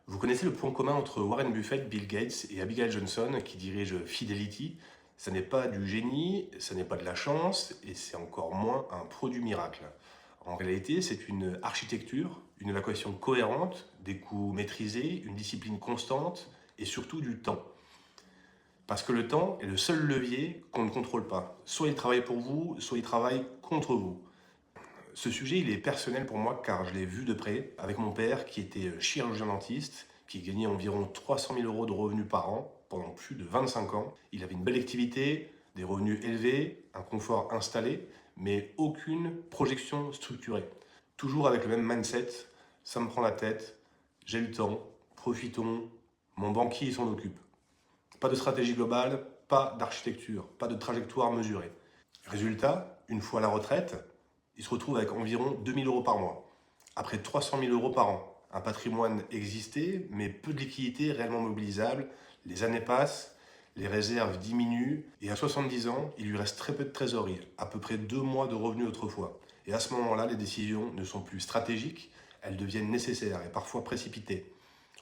Vous connaissez le point commun entre Warren Buffett, Bill Gates et Abigail Johnson qui dirige Fidelity. Ça n'est pas du génie, ça n'est pas de la chance et c'est encore moins un produit miracle. En réalité, c'est une architecture, une évacuation cohérente, des coûts maîtrisés, une discipline constante et surtout du temps. Parce que le temps est le seul levier qu'on ne contrôle pas. Soit il travaille pour vous, soit il travaille contre vous. Ce sujet, il est personnel pour moi car je l'ai vu de près avec mon père qui était chirurgien dentiste, qui gagnait environ 300 000 euros de revenus par an pendant plus de 25 ans. Il avait une belle activité, des revenus élevés, un confort installé, mais aucune projection structurée. Toujours avec le même mindset, ça me prend la tête, j'ai le temps, profitons, mon banquier s'en occupe. Pas de stratégie globale, pas d'architecture, pas de trajectoire mesurée. Résultat, une fois à la retraite, il se retrouve avec environ 2 000 euros par mois. Après 300 000 euros par an, un patrimoine existait, mais peu de liquidités réellement mobilisables. Les années passent, les réserves diminuent, et à 70 ans, il lui reste très peu de trésorerie, à peu près 2 mois de revenus autrefois. Et à ce moment-là, les décisions ne sont plus stratégiques, elles deviennent nécessaires et parfois précipitées.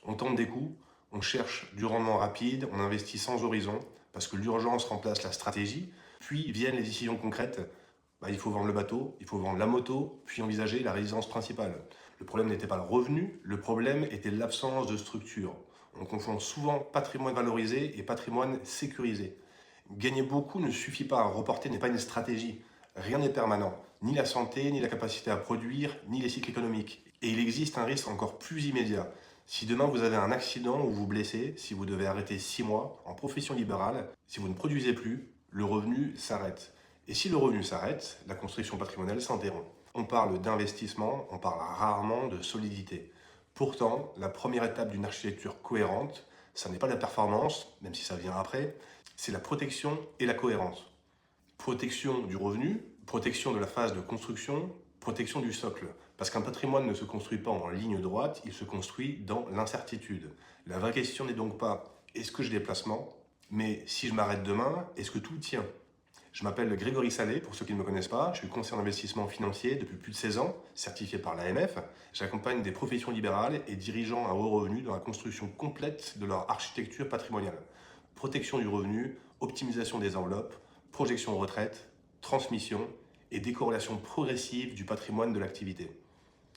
On tente des coups, on cherche du rendement rapide, on investit sans horizon, parce que l'urgence remplace la stratégie, puis viennent les décisions concrètes. Il faut vendre le bateau, il faut vendre la moto, puis envisager la résidence principale. Le problème n'était pas le revenu, le problème était l'absence de structure. On confond souvent patrimoine valorisé et patrimoine sécurisé. Gagner beaucoup ne suffit pas, reporter n'est pas une stratégie. Rien n'est permanent, ni la santé, ni la capacité à produire, ni les cycles économiques. Et il existe un risque encore plus immédiat. Si demain vous avez un accident ou vous vous blessez, si vous devez arrêter 6 mois en profession libérale, si vous ne produisez plus, le revenu s'arrête. Et si le revenu s'arrête, la construction patrimoniale s'interrompt. On parle d'investissement, on parle rarement de solidité. Pourtant, la première étape d'une architecture cohérente, ça n'est pas la performance, même si ça vient après, c'est la protection et la cohérence. Protection du revenu, protection de la phase de construction, protection du socle. Parce qu'un patrimoine ne se construit pas en ligne droite, il se construit dans l'incertitude. La vraie question n'est donc pas est-ce que j'ai des placements, mais si je m'arrête demain, est-ce que tout tient? Je m'appelle Grégory Salé, pour ceux qui ne me connaissent pas. Je suis conseiller en investissement financier depuis plus de 16 ans, certifié par l'AMF. J'accompagne des professions libérales et dirigeants à haut revenu dans la construction complète de leur architecture patrimoniale. Protection du revenu, optimisation des enveloppes, projection retraite, transmission et décorrélation progressive du patrimoine de l'activité.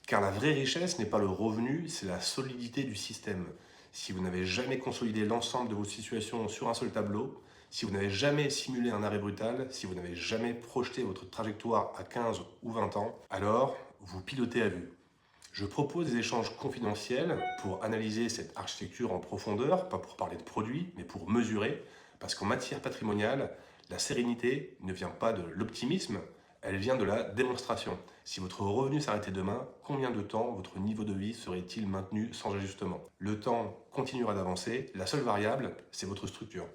Car la vraie richesse n'est pas le revenu, c'est la solidité du système. Si vous n'avez jamais consolidé l'ensemble de vos situations sur un seul tableau, si vous n'avez jamais simulé un arrêt brutal, si vous n'avez jamais projeté votre trajectoire à 15 ou 20 ans, alors vous pilotez à vue. Je propose des échanges confidentiels pour analyser cette architecture en profondeur, pas pour parler de produits, mais pour mesurer, parce qu'en matière patrimoniale, la sérénité ne vient pas de l'optimisme, elle vient de la démonstration. Si votre revenu s'arrêtait demain, combien de temps votre niveau de vie serait-il maintenu sans ajustement? Le temps continuera d'avancer, la seule variable, c'est votre structure.